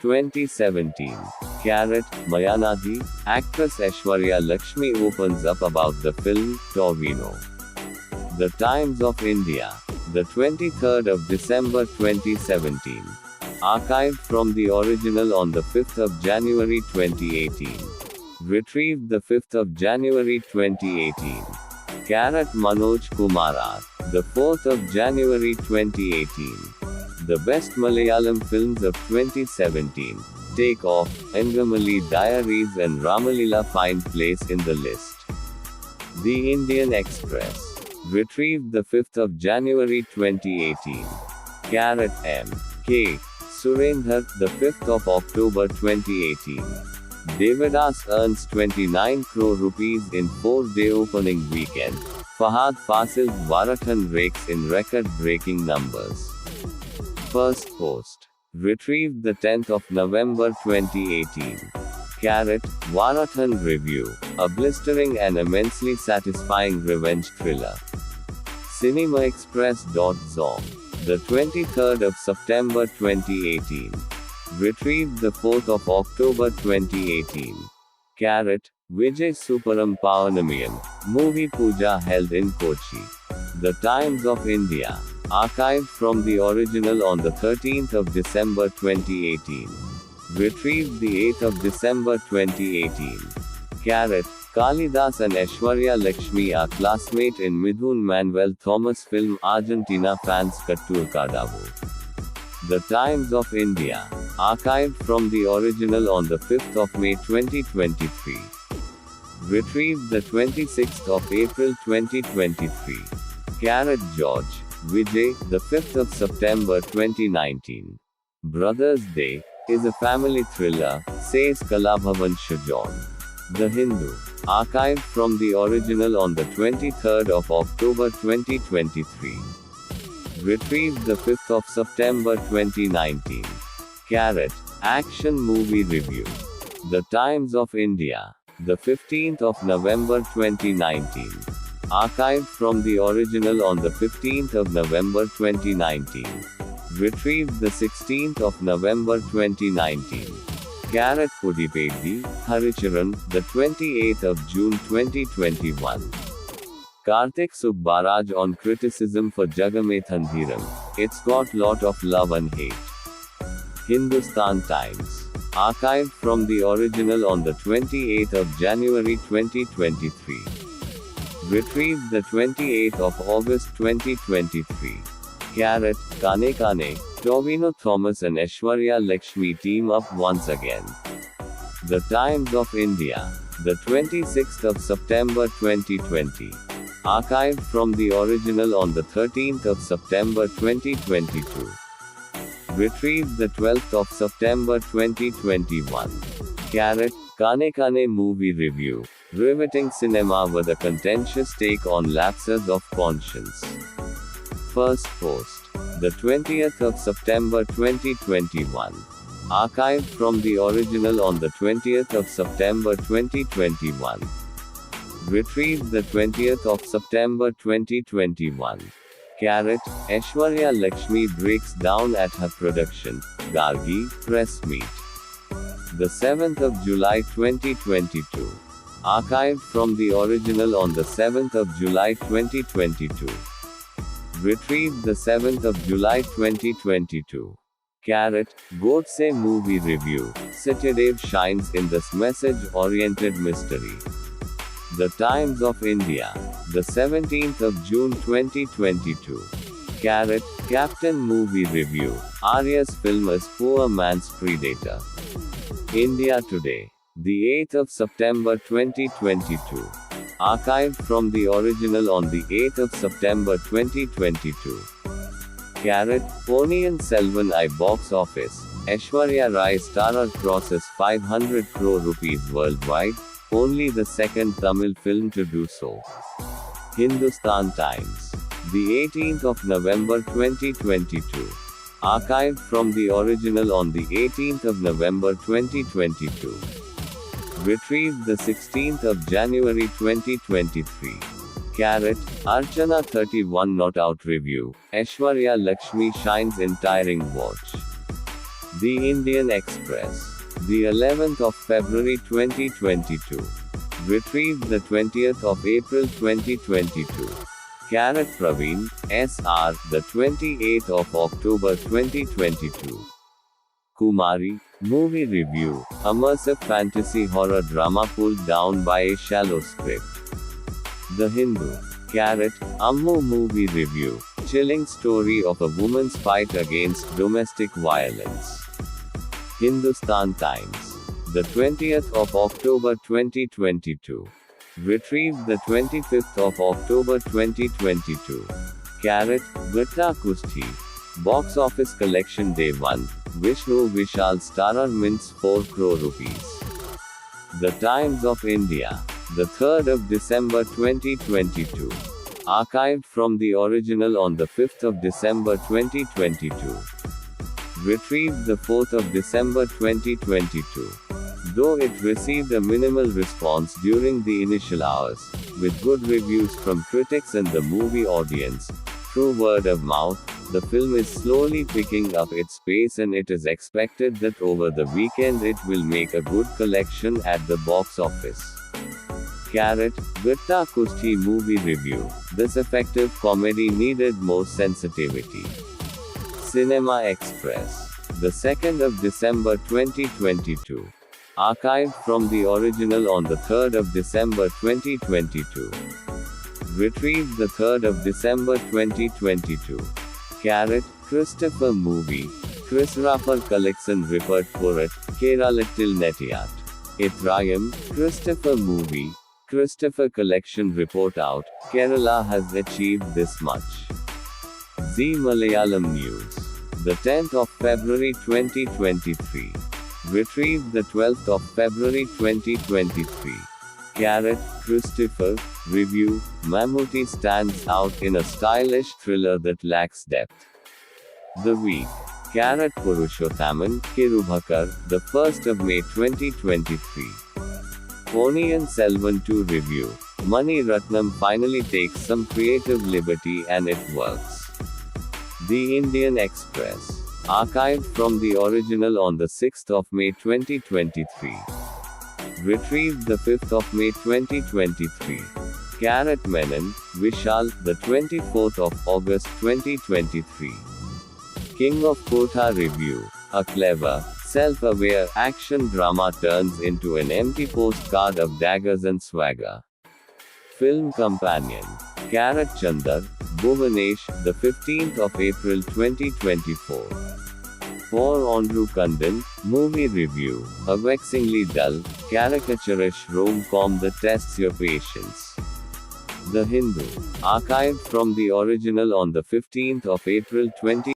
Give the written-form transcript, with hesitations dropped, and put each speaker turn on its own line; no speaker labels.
2017. Carrot, Mayanadi, actress Aishwarya Lakshmi opens up about the film, Torino. The Times of India. The 23rd of December 2017. Archived from the original on the 5th of January 2018. Retrieved the 5th of January 2018. Carrot Manoj Kumar. The 4th of January 2018. The best Malayalam films of 2017. Take Off, Engamali Diaries and Ramalila find place in the list. The Indian Express. Retrieved the 5th of January 2018. Carrot M. K. Surendhar, the 5th of October 2018. Devadas earns 29 crore rupees in 4-day opening weekend. Fahad Fasil's Varathan rakes in record-breaking numbers. First post. Retrieved the 10th of November 2018. Carrot, Varathan Review. A blistering and immensely satisfying revenge thriller. CinemaExpress.com. The 23rd of September 2018. Retrieved the 4th of October 2018. Carrot, Vijay Suparam Pavanamiyam. Movie Puja held in Kochi. The Times of India. Archived from the original on the 13th of December 2018. Retrieved the 8th of December 2018. Carrot, Kalidas and Aishwarya Lakshmi are classmate in Midhun Manuel Thomas film Argentina fans Kattur Kadavu. The Times of India. Archived from the original on the 5th of May 2023. Retrieved the 26th of April 2023. Carrot George, Vijay, the 5th of September 2019. Brothers Day is a family thriller, says Kalabhavan Shajon. The Hindu. Archived from the original on the 23rd of October 2023. Retrieved the 5th of September 2019. Carrot, Action Movie Review. The Times of India. The 15th of November 2019. Archived from the original on the 15th of November 2019. Retrieved the 16th of November 2019. Carrot Pudipedi, Haricharan, the 28th of June 2021. Karthik Subbaraj on criticism for Jagamethandhiram. It's got lot of love and hate. Hindustan Times. Archived from the original on the 28th of January 2023. Retrieved the 28th of August 2023. Carrot, Kane Kane, Tovino Thomas and Aishwarya Lakshmi team up once again. The Times of India. The 26th of September 2020. Archived from the original on the 13th of September 2022. Retrieved the 12th of September 2021. Carrot, Kane Kane Movie Review. Riveting cinema with a contentious take on lapses of conscience. First post. The 20th of September 2021. Archived from the original on the 20th of September 2021. Retrieved the 20th of September 2021. Carrot, Aishwarya Lakshmi breaks down at her production, Gargi, press meet. The 7th of July 2022. Archived from the original on the 7th of July 2022. Retrieved the 7th of July 2022. Carrot, Godse Movie Review. Satyadev shines in this message-oriented mystery. The Times of India. The 17th of June 2022. Carrot, Captain Movie Review. Arya's film is Poor Man's Predator. India Today. The 8th of September 2022. Archived from the original on the 8th of September 2022. Carrot, Ponniyin Selvan I box office. Aishwarya Rai starer crosses 500 crore rupees worldwide, only the second Tamil film to do so. Hindustan Times. The 18th of November 2022. Archived from the original on the 18th of November 2022. Retrieved the 16th of January 2023. Carrot, Archana 31 Not Out Review. Aishwarya Lakshmi shines in tiring watch. The Indian Express. The 11th of February 2022. Retrieved the 20th of April 2022. Carat Praveen, SR, the 28th of October 2022. Kumari, movie review, immersive fantasy horror drama pulled down by a shallow script. The Hindu. Carat, Ammu movie review, chilling story of a woman's fight against domestic violence. Hindustan Times. The 20th of October 2022. Retrieved the 25th of October 2022. Carat, Gatta Kusti. Box office collection day 1, Vishnu Vishal starer mints 4 crore rupees. The Times of India. The 3rd of December 2022. Archived from the original on the 5th of December 2022. Retrieved the 4th of December 2022. Though it received a minimal response during the initial hours, with good reviews from critics and the movie audience, through word of mouth, the film is slowly picking up its pace and it is expected that over the weekend it will make a good collection at the box office. Carat, Gatta Kusti movie review. This effective comedy needed more sensitivity. Cinema Express. The 2nd of December 2022. Archived from the original on the 3rd of December 2022. Retrieved the 3rd of December 2022. Carat, Christopher movie. Chris Rapper collection report for it, Keralatil Netiyat. Itrayam, Christopher movie. Christopher collection report out, Kerala has achieved this much. Zee Malayalam News. The 10th of February 2023. Retrieved the 12th of February 2023. Carat, Christopher, review, Mammootty stands out in a stylish thriller that lacks depth. The Week. Carat Purushothaman, Kirubhakar, the 1st of May 2023. Ponniyin Selvan 2 review. Mani Ratnam finally takes some creative liberty and it works. The Indian Express. Archived from the original on the 6th of May 2023. Retrieved the 5th of May 2023. Carat Menon, Vishal, the 24th of August 2023. King of Kotha review. A clever, self-aware action drama turns into an empty postcard of daggers and swagger. Film Companion. Carat Chandar, Bhuvanesh, the 15th of April 2024. For Andrew Kundan, movie review, a vexingly dull, caricaturish rom-com that tests your patience. The Hindu. Archived from the original on the 15th of April 2024.